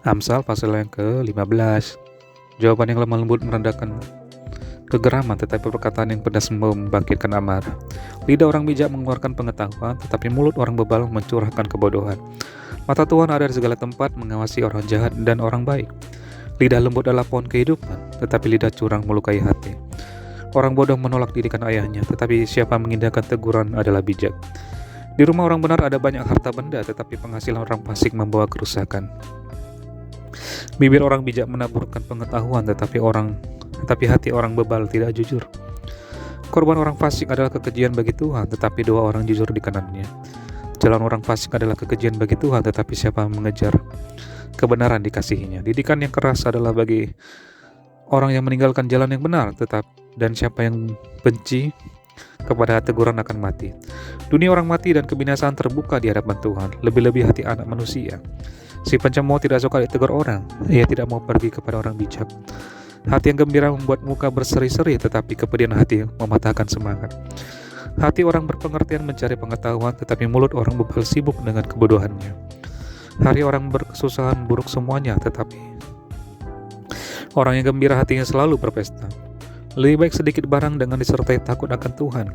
Amsal pasal yang ke-15. Jawaban yang lemah lembut merendahkan kegeraman, tetapi perkataan yang pedas membangkitkan amarah. Lidah orang bijak mengeluarkan pengetahuan, tetapi mulut orang bebal mencurahkan kebodohan. Mata Tuhan ada di segala tempat, mengawasi orang jahat dan orang baik. Lidah lembut adalah pohon kehidupan, tetapi lidah curang melukai hati. Orang bodoh menolak didikan ayahnya, tetapi siapa mengindahkan teguran adalah bijak. Di rumah orang benar ada banyak harta benda, tetapi penghasilan orang fasik membawa kerusakan. Bibir orang bijak menaburkan pengetahuan, tetapi hati orang bebal tidak jujur. Korban orang fasik adalah kekejian bagi Tuhan, tetapi doa orang jujur dikenannya. Jalan orang fasik adalah kekejian bagi Tuhan, tetapi siapa mengejar kebenaran dikasihinya. Didikan yang keras adalah bagi orang yang meninggalkan jalan yang benar, dan siapa yang benci kepada teguran akan mati. Dunia orang mati dan kebinasaan terbuka di hadapan Tuhan, lebih-lebih hati anak manusia. Si pencemooh tidak suka ditegur orang, ia tidak mau pergi kepada orang bijak. Hati yang gembira membuat muka berseri-seri, tetapi kepedihan hati mematahkan semangat. Hati orang berpengertian mencari pengetahuan, tetapi mulut orang bebal sibuk dengan kebodohannya. Hari orang berkesusahan buruk semuanya, tetapi orang yang gembira hatinya selalu berpesta. Lebih baik sedikit barang dengan disertai takut akan Tuhan,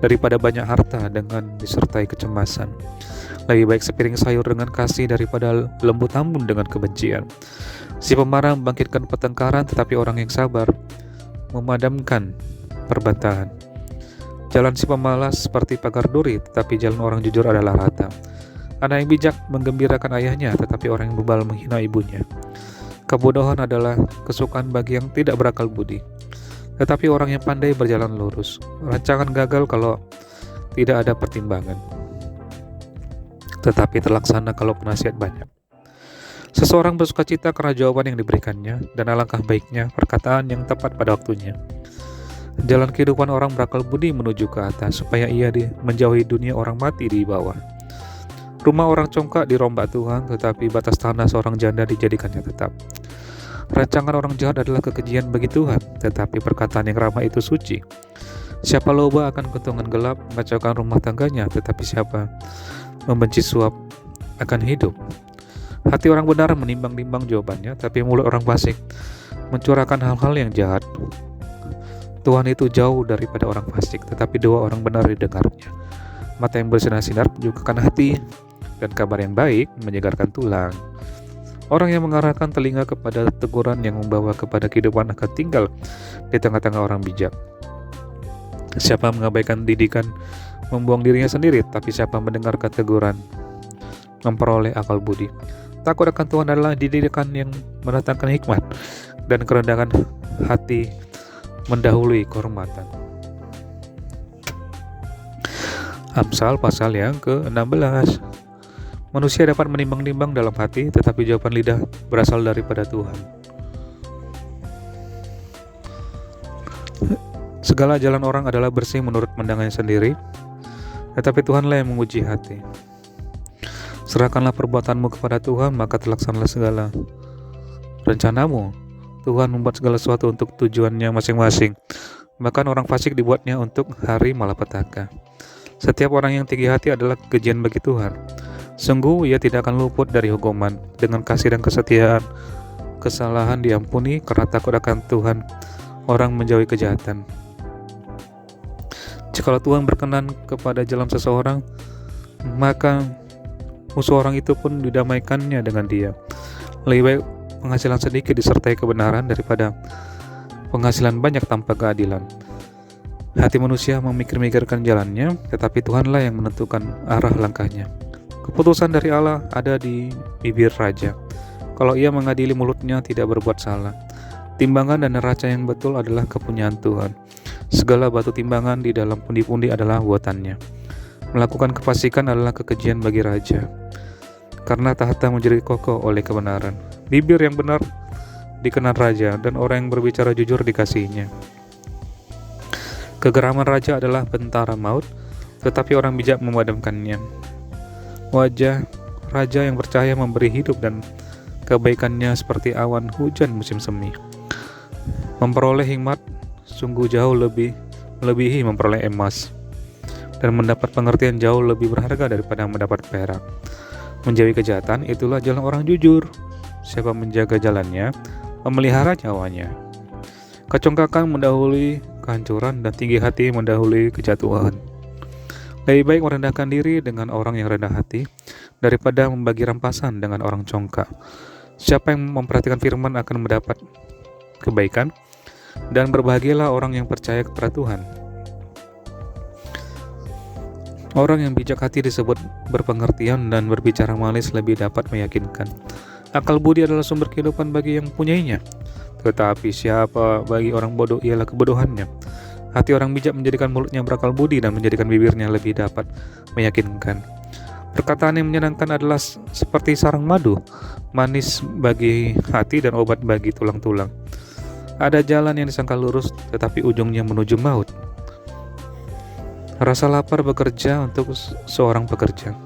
daripada banyak harta dengan disertai kecemasan. Lebih baik sepiring sayur dengan kasih daripada lembu tambun dengan kebencian. Si pemarah membangkitkan pertengkaran, tetapi orang yang sabar memadamkan perbantahan. Jalan si pemalas seperti pagar duri, tetapi jalan orang jujur adalah rata. Anak yang bijak menggembirakan ayahnya, tetapi orang yang bebal menghina ibunya. Kebodohan adalah kesukaan bagi yang tidak berakal budi, tetapi orang yang pandai berjalan lurus. Rancangan gagal kalau tidak ada pertimbangan, tetapi terlaksana kalau penasihat banyak. Seseorang bersukacita karena jawaban yang diberikannya, dan alangkah baiknya perkataan yang tepat pada waktunya. Jalan kehidupan orang berakal budi menuju ke atas, supaya ia menjauhi dunia orang mati di bawah. Rumah orang congkak dirombak Tuhan, tetapi batas tanah seorang janda dijadikannya tetap. Rancangan orang jahat adalah kekejian bagi Tuhan, tetapi perkataan yang ramah itu suci. Siapa loba akan keuntungan gelap, mengacaukan rumah tangganya, tetapi siapa membenci suap akan hidup. Hati orang benar menimbang-nimbang jawabannya, tapi mulut orang fasik mencurahkan hal-hal yang jahat. Tuhan itu jauh daripada orang fasik, tetapi doa orang benar didengarnya. Mata yang bersinar-sinar menyukakan hati, dan kabar yang baik menyegarkan tulang. Orang yang mengarahkan telinga kepada teguran yang membawa kepada kehidupan akan tinggal di tengah-tengah orang bijak. Siapa mengabaikan didikan membuang dirinya sendiri, tapi siapa mendengarkan teguran memperoleh akal budi. Takut akan Tuhan adalah didikan yang mendatangkan hikmat, dan kerendahan hati mendahului kehormatan. Amsal pasal yang ke-16. Manusia dapat menimbang-nimbang dalam hati, tetapi jawaban lidah berasal daripada Tuhan. Segala jalan orang adalah bersih menurut pandangannya sendiri, tetapi Tuhanlah yang menguji hati. Serahkanlah perbuatanmu kepada Tuhan, maka terlaksanalah segala rencanamu. Tuhan membuat segala sesuatu untuk tujuannya masing-masing. Bahkan orang fasik dibuatnya untuk hari malapetaka. Setiap orang yang tinggi hati adalah kekejian bagi Tuhan. Sungguh ia tidak akan luput dari hukuman. Dengan kasih dan kesetiaan, kesalahan diampuni. Karena takut akan Tuhan, orang menjauhi kejahatan. Jikalau Tuhan berkenan kepada jalan seseorang, maka musuh orang itu pun didamaikannya dengan dia. Lebih baik penghasilan sedikit disertai kebenaran daripada penghasilan banyak tanpa keadilan. Hati manusia memikir-mikirkan jalannya, tetapi Tuhanlah yang menentukan arah langkahnya. Keputusan dari Allah ada di bibir raja. Kalau ia mengadili mulutnya tidak berbuat salah. Timbangan dan neraca yang betul adalah kepunyaan Tuhan. Segala batu timbangan di dalam pundi-pundi adalah buatannya. Melakukan kefasikan adalah kekejian bagi raja, karena tahta menjadi kokoh oleh kebenaran. Bibir yang benar dikenan raja, dan orang yang berbicara jujur dikasihinya. Kegeraman raja adalah bentara maut, tetapi orang bijak memadamkannya. Wajah raja yang bercahaya memberi hidup, dan kebaikannya seperti awan hujan musim semi. Memperoleh hikmat sungguh jauh lebih melebihi memperoleh emas, dan mendapat pengertian jauh lebih berharga daripada mendapat perak. Menjauhi kejahatan itulah jalan orang jujur, Siapa menjaga jalannya, memelihara nyawanya. Kecongkakan mendahului kehancuran dan tinggi hati mendahului kejatuhan. Lebih baik merendahkan diri dengan orang yang rendah hati daripada membagi rampasan dengan orang congkak. Siapa yang memperhatikan firman akan mendapat kebaikan, dan berbahagialah orang yang percaya kepada Tuhan. Orang yang bijak hati disebut berpengertian, dan berbicara manis lebih dapat meyakinkan. Akal budi adalah sumber kehidupan bagi yang mempunyainya, tetapi siapa bagi orang bodoh ialah kebodohannya. Hati orang bijak menjadikan mulutnya berakal budi, dan menjadikan bibirnya lebih dapat meyakinkan. Perkataan yang menyenangkan adalah seperti sarang madu, manis bagi hati dan obat bagi tulang-tulang. Ada jalan yang disangka lurus, tetapi ujungnya menuju maut. Rasa lapar bekerja untuk seorang pekerja,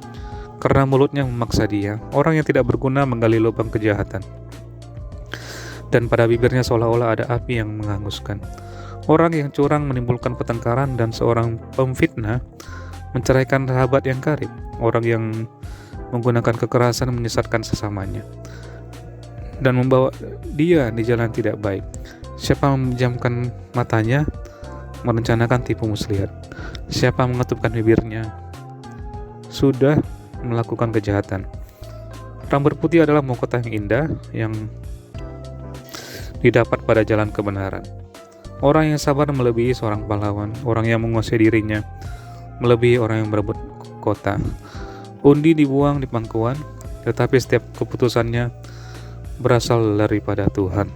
karena mulutnya memaksa dia. Orang yang tidak berguna menggali lubang kejahatan, dan pada bibirnya seolah-olah ada api yang menghanguskan. Orang yang curang menimbulkan pertengkaran, dan seorang pemfitnah menceraikan sahabat yang karib. Orang yang menggunakan kekerasan menyesatkan sesamanya dan membawa dia di jalan tidak baik. Siapa memejamkan matanya merencanakan tipu muslihat. Siapa mengetupkan bibirnya sudah melakukan kejahatan. Rambut putih adalah mahkota yang indah yang didapat pada jalan kebenaran. Orang yang sabar melebihi seorang pahlawan. Orang yang menguasai dirinya melebihi orang yang berebut kota. Undi dibuang di pangkuan, tetapi setiap keputusannya berasal daripada Tuhan.